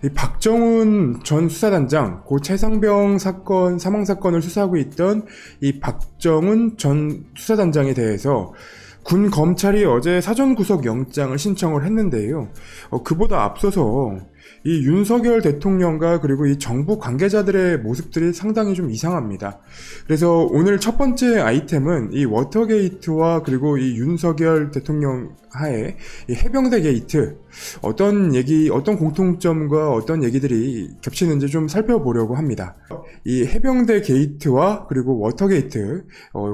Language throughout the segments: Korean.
이 박정훈 전 수사단장, 고 최상병 사건, 사망 사건을 수사하고 있던 이 박정훈 전 수사단장에 대해서 군 검찰이 어제 사전 구속 영장을 신청을 했는데요. 그보다 앞서서 이 윤석열 대통령과 그리고 이 정부 관계자들의 모습들이 상당히 좀 이상합니다. 그래서 오늘 첫 번째 아이템은 이 워터게이트와 그리고 이 윤석열 대통령 하에 이 해병대 게이트, 어떤 공통점과 어떤 얘기들이 겹치는지 좀 살펴보려고 합니다. 이 해병대 게이트와 그리고 워터게이트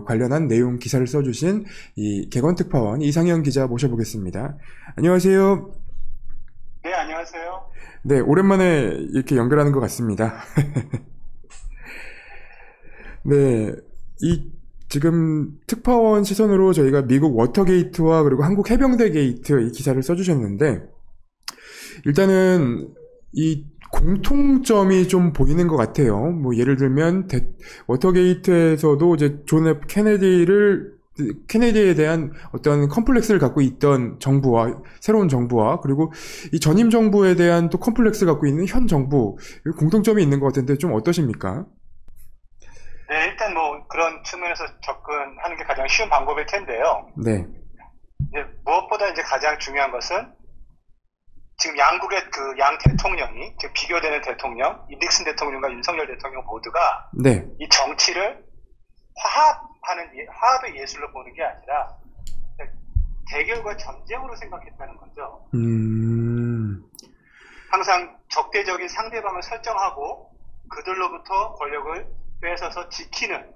관련한 내용 기사를 써주신 이 개건특파원 이상현 기자 모셔보겠습니다. 안녕하세요. 네, 안녕하세요. 네, 오랜만에 이렇게 연결하는 것 같습니다. 네, 지금 특파원 시선으로 저희가 미국 워터게이트와 그리고 한국 해병대 게이트 이 기사를 써주셨는데, 일단은 이 공통점이 좀 보이는 것 같아요. 뭐 예를 들면 워터게이트에서도 이제 존 F 케네디에 대한 어떤 컴플렉스를 갖고 있던 정부와 새로운 정부와 그리고 이 전임 정부에 대한 또 컴플렉스를 갖고 있는 현 정부, 공통점이 있는 것 같은데 좀 어떠십니까? 네, 일단 뭐 그런 측면에서 접근하는 게 가장 쉬운 방법일 텐데요. 네. 이제 무엇보다 이제 가장 중요한 것은 지금 양국의 그 양 대통령이, 즉 비교되는 대통령, 이 닉슨 대통령과 윤석열 대통령 모두가 네. 이 정치를 화합의 예술로 보는 게 아니라 대결과 전쟁으로 생각했다는 거죠. 항상 적대적인 상대방을 설정하고 그들로부터 권력을 뺏어서 지키는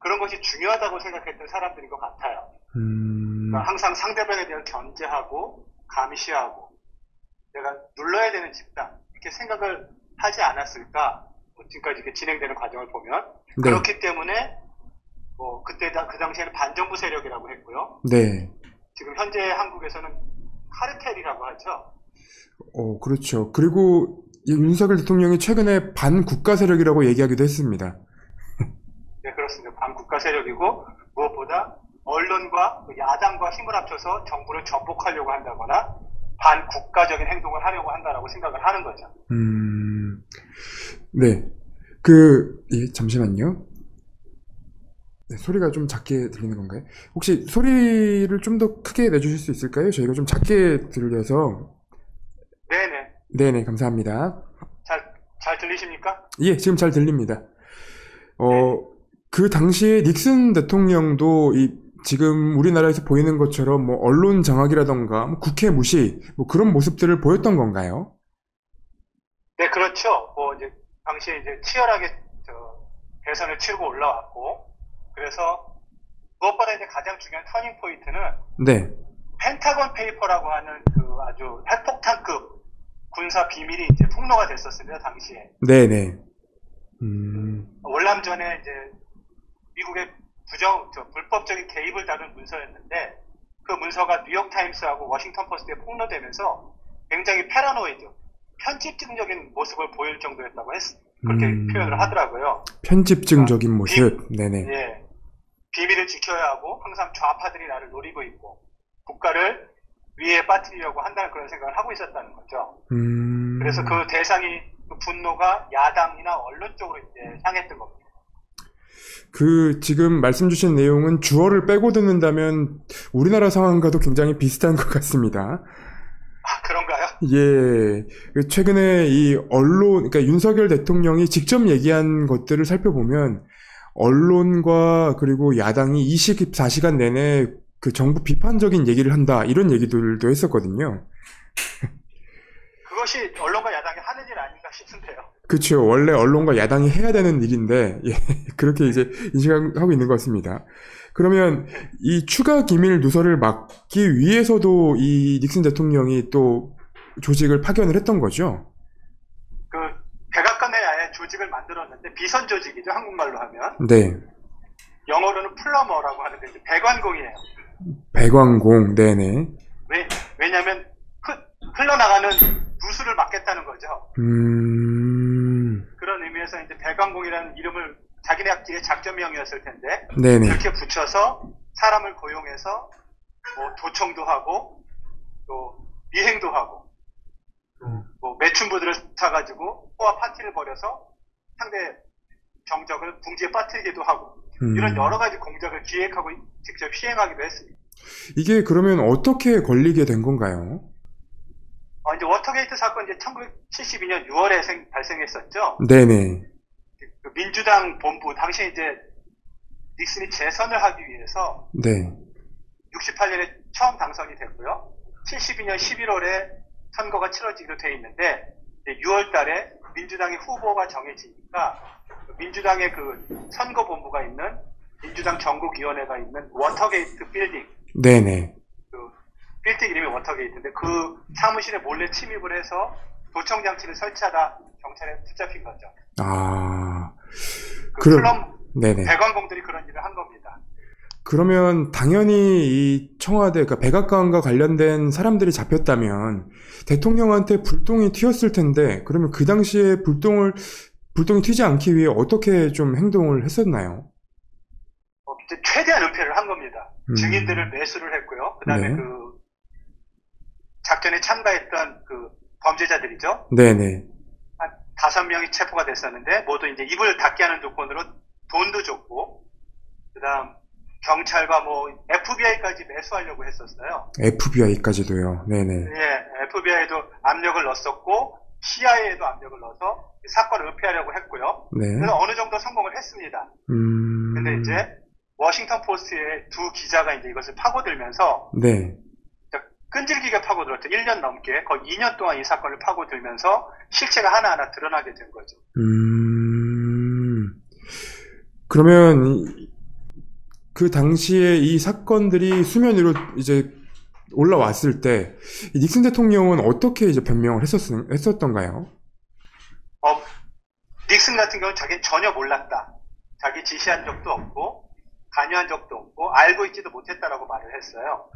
그런 것이 중요하다고 생각했던 사람들인 것 같아요. 그러니까 항상 상대방에 대한 견제하고 감시하고 내가 눌러야 되는 집단 이렇게 생각을 하지 않았을까? 지금까지 이렇게 진행되는 과정을 보면 네. 그렇기 때문에 그때 그 당시에는 반정부 세력이라고 했고요. 네. 지금 현재 한국에서는 카르텔이라고 하죠. 그렇죠. 그리고 윤석열 대통령이 최근에 반국가 세력이라고 얘기하기도 했습니다. 네, 그렇습니다. 반국가 세력이고 무엇보다 언론과 야당과 힘을 합쳐서 정부를 전복하려고 한다거나 반국가적인 행동을 하려고 한다라고 생각을 하는 거죠. 네. 잠시만요. 네, 소리가 좀 작게 들리는 건가요? 혹시 소리를 좀 더 크게 내주실 수 있을까요? 저희가 좀 작게 들려서. 네네. 네네, 감사합니다. 잘 들리십니까? 예, 지금 잘 들립니다. 네. 그 당시에 닉슨 대통령도 지금 우리나라에서 보이는 것처럼 뭐 언론 장악이라던가 뭐 국회 무시 뭐 그런 모습들을 보였던 건가요? 네, 그렇죠. 이제 당시에 이제 치열하게 대선을 치르고 올라왔고 그래서 무엇보다 이제 가장 중요한 터닝 포인트는 네. 펜타곤 페이퍼라고 하는 그 아주 핵폭탄급 군사 비밀이 이제 폭로가 됐었습니다, 당시에. 네네. 월남전에 이제 미국의 불법적인 개입을 다룬 문서였는데 그 문서가 뉴욕타임스하고 워싱턴 포스트에 폭로되면서 굉장히 패러노이드, 편집증적인 모습을 보일 정도였다고 그렇게 표현을 하더라고요. 편집증적인 모습. 네네. 예. 비밀을 지켜야 하고 항상 좌파들이 나를 노리고 있고 국가를 위에 빠뜨리려고 한다는 그런 생각을 하고 있었다는 거죠. 그래서 그 대상이 그 분노가 야당이나 언론 쪽으로 이제 향했던 겁니다. 지금 말씀 주신 내용은 주어를 빼고 듣는다면 우리나라 상황과도 굉장히 비슷한 것 같습니다. 아, 그런가요? 예. 최근에 그러니까 윤석열 대통령이 직접 얘기한 것들을 살펴보면 언론과 그리고 야당이 24시간 내내 그 정부 비판적인 얘기를 한다, 이런 얘기들도 했었거든요. 그것이 언론과 야당이 하는 일 아닌가 싶은데요. 그렇죠. 원래 언론과 야당이 해야 되는 일인데, 예, 그렇게 이제 인식하고 있는 것 같습니다. 그러면 이 추가 기밀 누설을 막기 위해서도 이 닉슨 대통령이 또 조직을 파견을 했던 거죠? 백악관에 아예 조직을 만들었는데, 비선 조직이죠, 한국말로 하면. 네. 영어로는 플러머라고 하는데, 이제 배관공이에요. 배관공, 네네. 왜냐면, 흘러나가는 누수를 막겠다는 거죠. 그런 의미에서 이제 배관공이라는 이름을 자기네끼리의 작전명이었을 텐데, 네네. 이렇게 붙여서 사람을 고용해서 도청도 하고, 또 미행도 하고, 뭐 매춘부들을 사가지고 호화 파티를 벌여서 상대 정적을 궁지에 빠뜨리기도 하고 이런 여러 가지 공작을 기획하고 직접 시행하기도 했습니다. 이게 그러면 어떻게 걸리게 된 건가요? 이제 워터게이트 사건 이제 1972년 6월에 발생했었죠. 네네. 그 민주당 본부 당시 이제 닉슨이 재선을 하기 위해서 네. 68년에 처음 당선이 됐고요. 72년 11월에 선거가 치러지기로 돼 있는데 6월 달에 민주당의 후보가 정해지니까 민주당의 그 선거본부가 있는 민주당 전국위원회가 있는 워터게이트 빌딩. 네네. 그 빌딩 이름이 워터게이트인데 그 사무실에 몰래 침입을 해서 도청장치를 설치하다 경찰에 붙잡힌 거죠. 아. 그 플럼 네네. 배관공들이 그런 일을 한 겁니다. 그러면 당연히 이 청와대, 그러니까 백악관과 관련된 사람들이 잡혔다면 대통령한테 불똥이 튀었을 텐데, 그러면 그 당시에 불똥이 튀지 않기 위해 어떻게 좀 행동을 했었나요? 최대한 은폐를 한 겁니다. 증인들을 매수를 했고요. 그 다음에 네. 그 작전에 참가했던 그 범죄자들이죠. 네네. 한 5명이 체포가 됐었는데 모두 이제 입을 닫게 하는 조건으로 돈도 줬고, 그 다음 경찰과 뭐 FBI까지 매수하려고 했었어요. FBI까지도요. 네네. 예, FBI도 압력을 넣었었고 CIA에도 압력을 넣어서 사건을 은폐하려고 했고요. 네. 그래서 어느 정도 성공을 했습니다. 근데 이제 워싱턴 포스트의 두 기자가 이제 이것을 파고들면서 네. 끈질기게 파고들었죠. 1년 넘게 거의 2년 동안 이 사건을 파고들면서 실체가 하나하나 드러나게 된 거죠. 그러면 그 당시에 이 사건들이 수면 위로 이제 올라왔을 때 닉슨 대통령은 어떻게 이제 변명을 했었던가요? 닉슨 같은 경우는 자기는 전혀 몰랐다. 자기 지시한 적도 없고 관여한 적도 없고 알고 있지도 못했다라고 말을 했어요.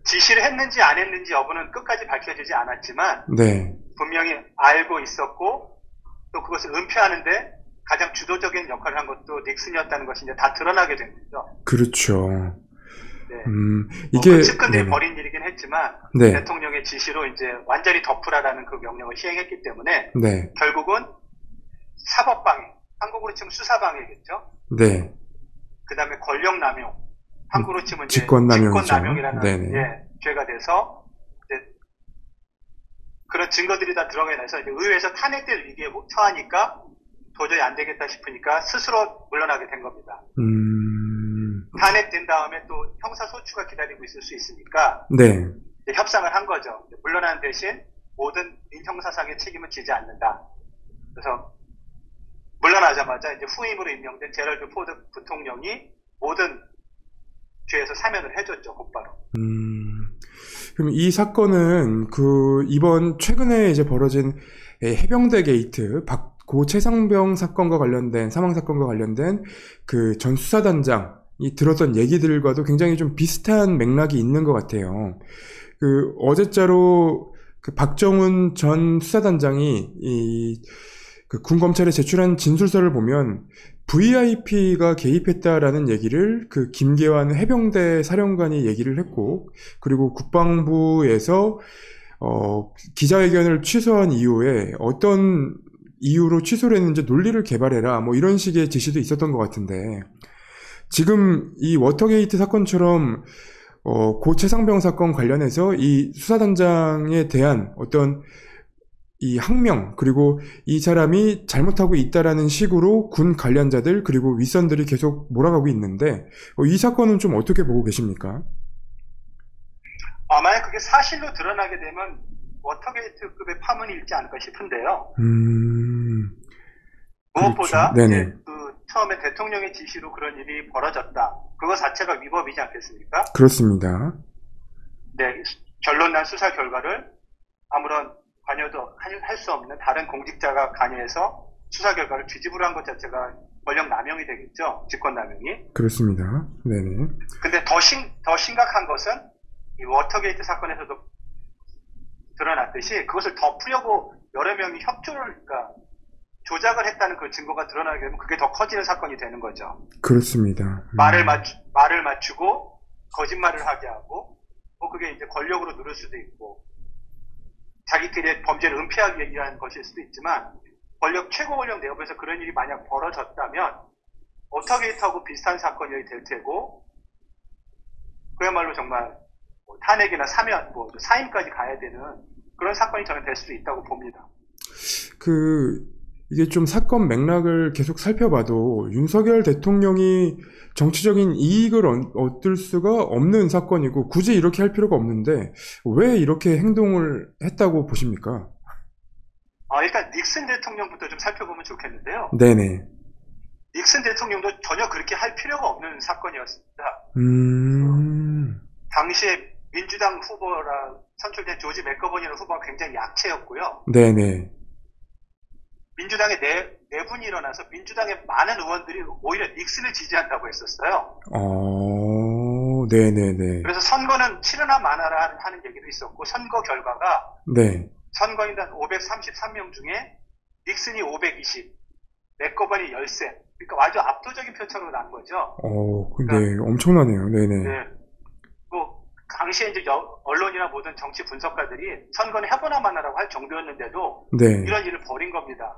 지시를 했는지 안 했는지 여부는 끝까지 밝혀지지 않았지만 네. 분명히 알고 있었고 또 그것을 은폐하는데 가장 주도적인 역할을 한 것도 닉슨이었다는 것이 이제 다 드러나게 된 거죠. 그렇죠. 네. 이게 그 측근들이 네네. 벌인 일이긴 했지만 네. 대통령의 지시로 이제 완전히 덮으라라는 그 명령을 시행했기 때문에 네. 결국은 사법방해, 한국으로 치면 수사방해겠죠. 네. 그 다음에 권력남용, 한국으로 치면 이제 직권남용이죠. 직권남용이라는 네네. 예, 죄가 돼서 이제 그런 증거들이 다 들어가게 돼서 이제 의회에서 탄핵될 위기에 처하니까 도저히 안 되겠다 싶으니까 스스로 물러나게 된 겁니다. 탄핵된 다음에 또 형사소추가 기다리고 있을 수 있으니까 네. 협상을 한 거죠. 물러나는 대신 모든 민형사상의 책임은 지지 않는다. 그래서 물러나자마자 이제 후임으로 임명된 제럴드 포드 부통령이 모든 죄에서 사면을 해줬죠, 곧바로. 그럼 이 사건은 이번 최근에 이제 벌어진 해병대 게이트 고 최상병 사건과 관련된 사망 사건과 관련된 그 전 수사단장이 들었던 얘기들과도 굉장히 좀 비슷한 맥락이 있는 것 같아요. 그 어제자로 그 박정훈 전 수사단장이 그 군 검찰에 제출한 진술서를 보면 VIP가 개입했다라는 얘기를 그 김계환 해병대 사령관이 얘기를 했고, 그리고 국방부에서 기자회견을 취소한 이후에 어떤 이유로 취소를 했는지 논리를 개발해라 뭐 이런 식의 지시도 있었던 것 같은데, 지금 이 워터게이트 사건처럼 고 최상병 사건 관련해서 이 수사단장에 대한 어떤 이 항명, 그리고 이 사람이 잘못하고 있다라는 식으로 군 관련자들 그리고 윗선들이 계속 몰아가고 있는데, 이 사건은 좀 어떻게 보고 계십니까? 만약 그게 사실로 드러나게 되면 워터게이트급의 파문이 일지 않을까 싶은데요. 무엇보다 그렇죠. 이제 처음에 대통령의 지시로 그런 일이 벌어졌다. 그거 자체가 위법이지 않겠습니까? 그렇습니다. 네, 결론난 수사 결과를 아무런 관여도 할 수 없는 다른 공직자가 관여해서 수사 결과를 뒤집으려 한 것 자체가 권력 남용이 되겠죠. 직권 남용이. 그렇습니다. 네네. 근데 더 심각한 것은 이 워터게이트 사건에서도 드러났듯이 그것을 덮으려고 여러 명이 협조를, 그러니까 조작을 했다는 그 증거가 드러나게 되면 그게 더 커지는 사건이 되는 거죠. 그렇습니다. 말을 맞추고 거짓말을 하게 하고, 뭐 그게 이제 권력으로 누를 수도 있고, 자기들의 범죄를 은폐하기 위한 것일 수도 있지만 최고 권력 내부에서 그런 일이 만약 벌어졌다면 워터게이트하고 비슷한 사건이 될 테고 그야말로 정말 탄핵이나 사임까지 가야 되는 그런 사건이 저는 될 수도 있다고 봅니다. 이게 좀 사건 맥락을 계속 살펴봐도 윤석열 대통령이 정치적인 이익을 얻을 수가 없는 사건이고 굳이 이렇게 할 필요가 없는데 왜 이렇게 행동을 했다고 보십니까? 일단 닉슨 대통령부터 좀 살펴보면 좋겠는데요. 네네. 닉슨 대통령도 전혀 그렇게 할 필요가 없는 사건이었습니다. 당시에 민주당 후보라 선출된 조지 맥거번이라는 후보가 굉장히 약체였고요. 네네. 민주당의 내분이 일어나서 민주당의 많은 의원들이 오히려 닉슨을 지지한다고 했었어요. 네네네. 그래서 선거는 치르나 마나라 하는 얘기도 있었고 선거 결과가 네. 선거인단 533명 중에 닉슨이 520, 맥거번이 13. 그러니까 아주 압도적인 표차로 난 거죠. 네, 엄청나네요. 네네. 네. 당시에 이제 언론이나 모든 정치 분석가들이 선거는 해보나 마나라고 할 정도였는데도 네. 이런 일을 벌인 겁니다.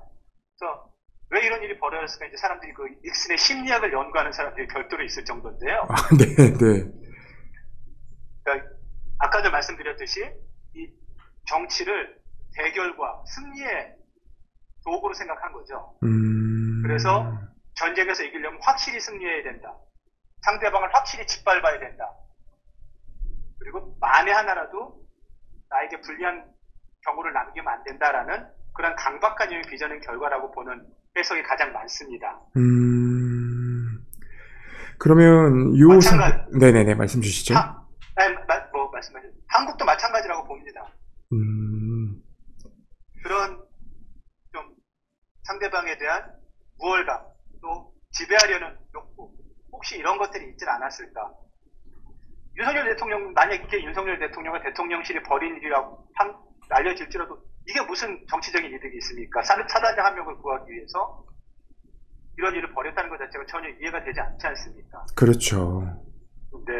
그래서 왜 이런 일이 벌어졌을까 이제 사람들이 그 닉슨의 심리학을 연구하는 사람들이 별도로 있을 정도인데요. 네. 그러니까 아까도 말씀드렸듯이 이 정치를 대결과 승리의 도구로 생각한 거죠. 그래서 전쟁에서 이기려면 확실히 승리해야 된다. 상대방을 확실히 짓밟아야 된다. 그리고 만에 하나라도 나에게 불리한 경우를 남기면 안 된다라는 그런 강박관념이 빚어낸 결과라고 보는 해석이 가장 많습니다. 그러면 네네네 말씀 주시죠. 말씀하세요. 한국도 마찬가지라고 봅니다. 그런 좀 상대방에 대한 우월감 또 지배하려는 욕구 혹시 이런 것들이 있진 않았을까? 윤석열 대통령 만약에 윤석열 대통령과 대통령실이 벌인 일이라고 알려질지라도 이게 무슨 정치적인 이득이 있습니까? 사단장 한 명을 구하기 위해서 이런 일을 벌였다는 것 자체가 전혀 이해가 되지 않지 않습니까? 그렇죠. 네.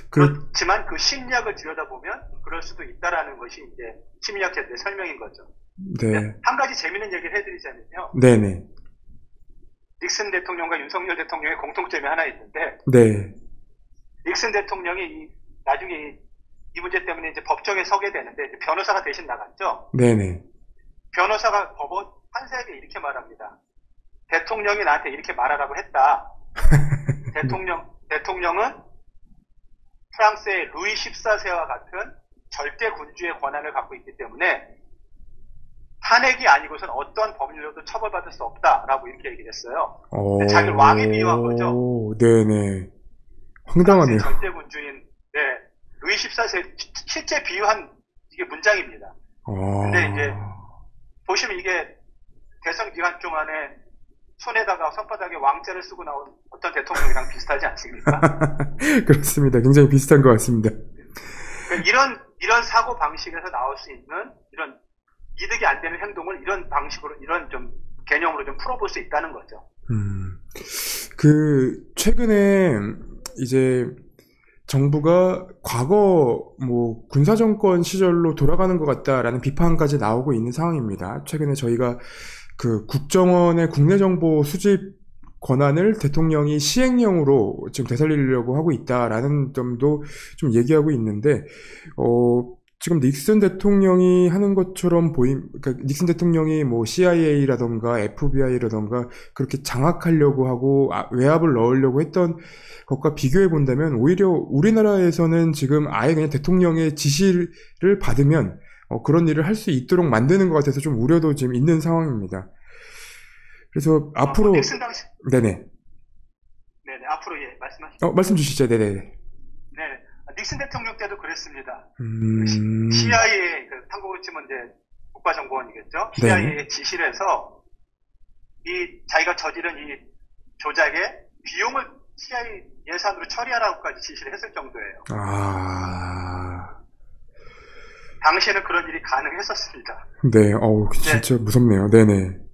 그렇지만 그 심리학을 들여다보면 그럴 수도 있다라는 것이 이제 심리학자들의 설명인 거죠. 네. 한 가지 재밌는 얘기를 해드리자면요. 네네. 닉슨 대통령과 윤석열 대통령의 공통점이 하나 있는데, 네. 닉슨 대통령이 나중에 이 문제 때문에 이제 법정에 서게 되는데 이제 변호사가 대신 나갔죠. 네네. 변호사가 법원 판사에게 이렇게 말합니다. 대통령이 나한테 이렇게 말하라고 했다. 대통령은 프랑스의 루이 14세와 같은 절대 군주의 권한을 갖고 있기 때문에 탄핵이 아니고선 어떠한 법률로도 처벌받을 수 없다라고 이렇게 얘기를 했어요. 자기를 왕에 비유한 거죠. 네네. 황당하네요. 절대 군주인 루이 14세 실제 비유한 이게 문장입니다. 근데 이제 보시면 이게 대선 기간 동안에 손에다가 손바닥에 왕자를 쓰고 나온 어떤 대통령이랑 비슷하지 않습니까? 그렇습니다. 굉장히 비슷한 것 같습니다. 그러니까 이런 사고 방식에서 나올 수 있는 이런 이득이 안 되는 행동을 이런 방식으로 이런 좀 개념으로 좀 풀어볼 수 있다는 거죠. 최근에 이제 정부가 과거 군사정권 시절로 돌아가는 것 같다라는 비판까지 나오고 있는 상황입니다. 최근에 저희가 국정원의 국내 정보 수집 권한을 대통령이 시행령으로 지금 되살리려고 하고 있다라는 점도 좀 얘기하고 있는데, 지금 닉슨 대통령이 하는 것처럼 그러니까 닉슨 대통령이 CIA라던가 FBI라던가 그렇게 장악하려고 하고 외압을 넣으려고 했던 것과 비교해 본다면 오히려 우리나라에서는 지금 아예 그냥 대통령의 지시를 받으면 그런 일을 할 수 있도록 만드는 것 같아서 좀 우려도 지금 있는 상황입니다. 그래서 앞으로 닉슨 당시 네네 앞으로 말씀하시죠. 말씀 주시죠. 네네. 네, 닉슨 대통령 때도 그랬습니다. CIA 한국으로 치면 이제 국가정보원이겠죠. CIA의 지시를 해서 자기가 저지른 이 조작의 비용을 CIA 예산으로 처리하라고까지 지시를 했을 정도예요. 당시에는 그런 일이 가능했었습니다. 네, 진짜 무섭네요. 네네.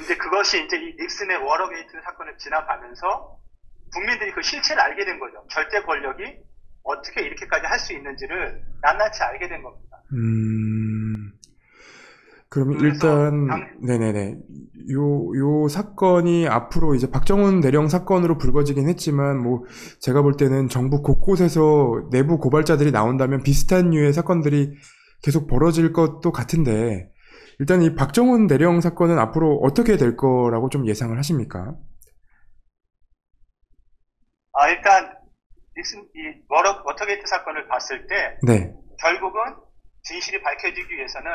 이제 그것이 이제 이 닉슨의 워터게이트 사건을 지나가면서 국민들이 그 실체를 알게 된 거죠. 절대 권력이 어떻게 이렇게까지 할 수 있는지를 낱낱이 알게 된 겁니다. 그러면 일단, 네네네. 요 사건이 앞으로 이제 박정훈 대령 사건으로 불거지긴 했지만, 뭐, 제가 볼 때는 정부 곳곳에서 내부 고발자들이 나온다면 비슷한 류의 사건들이 계속 벌어질 것도 같은데, 일단 이 박정훈 대령 사건은 앞으로 어떻게 될 거라고 좀 예상을 하십니까? 일단, 이 워터게이트 사건을 봤을 때, 네. 결국은 진실이 밝혀지기 위해서는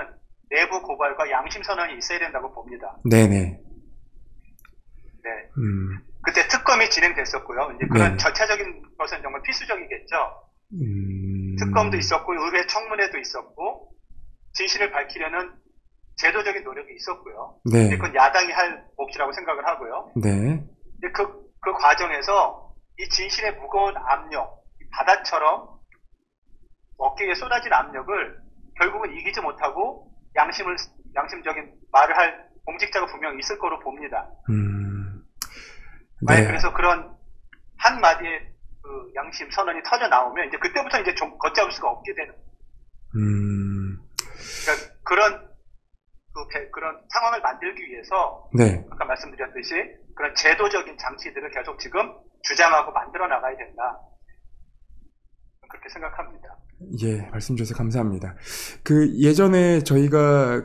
내부 고발과 양심 선언이 있어야 된다고 봅니다. 네네. 네. 그때 특검이 진행됐었고요. 이제 그런 네네. 절차적인 것은 정말 필수적이겠죠. 특검도 있었고, 의회 청문회도 있었고, 진실을 밝히려는 제도적인 노력이 있었고요. 네. 그건 야당이 할 몫이라고 생각을 하고요. 네. 근데 그 과정에서 이 진실의 무거운 압력, 바다처럼 어깨에 쏟아진 압력을 결국은 이기지 못하고 양심적인 말을 할 공직자가 분명히 있을 거로 봅니다. 네. 그래서 그런 한마디의 그 양심 선언이 터져 나오면 이제 그때부터 이제 좀 걷잡을 수가 없게 되는. 그러니까 그런 상황을 만들기 위해서 네. 아까 말씀드렸듯이 그런 제도적인 장치들을 계속 지금 주장하고 만들어 나가야 된다. 그렇게 생각합니다. 예, 말씀 주셔서 감사합니다. 예전에 저희가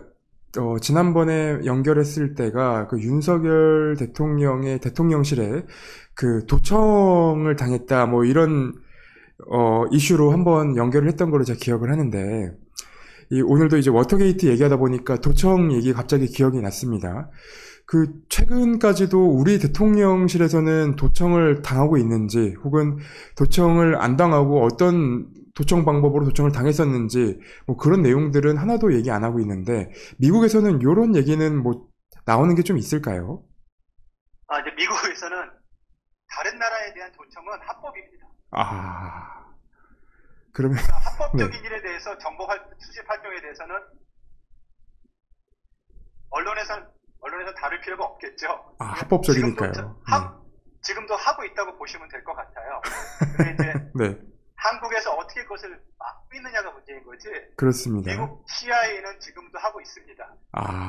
지난번에 연결했을 때가 그 윤석열 대통령의 대통령실에 그 도청을 당했다 뭐 이런 이슈로 한번 연결을 했던 걸로 제가 기억을 하는데 오늘도 이제 워터게이트 얘기하다 보니까 도청 얘기 갑자기 기억이 났습니다. 최근까지도 우리 대통령실에서는 도청을 당하고 있는지 혹은 도청을 안 당하고 어떤 도청 방법으로 도청을 당했었는지 뭐 그런 내용들은 하나도 얘기 안 하고 있는데 미국에서는 이런 얘기는 뭐 나오는 게 좀 있을까요? 이제 미국에서는 다른 나라에 대한 도청은 합법입니다. 그러면 합법적인 네. 일에 대해서 정보 수집 활동에 대해서는 언론에서 다룰 필요가 없겠죠. 합법적이니까요. 지금도 하고 있다고 보시면 될 것 같아요. 근데 이제 네. 한국에서 어떻게 그것을 막고 있느냐가 문제인 거지. 그렇습니다. 미국 CIA는 지금도 하고 있습니다.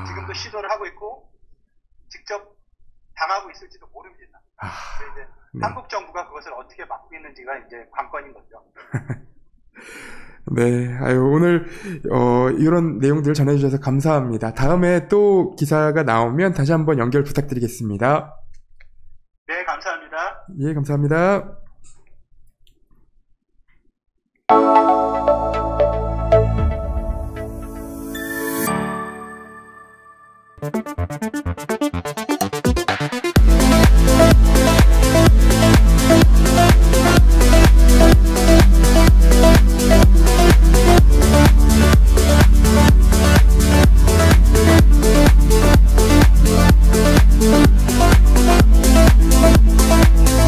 지금도 시도를 하고 있고 직접 당하고 있을지도 모릅니다. 이제 네. 한국 정부가 그것을 어떻게 막고 있는지가 이제 관건인 거죠. 네, 오늘 이런 내용들 전해주셔서 감사합니다. 다음에 또 기사가 나오면 다시 한번 연결 부탁드리겠습니다. 네, 감사합니다. 예, 감사합니다.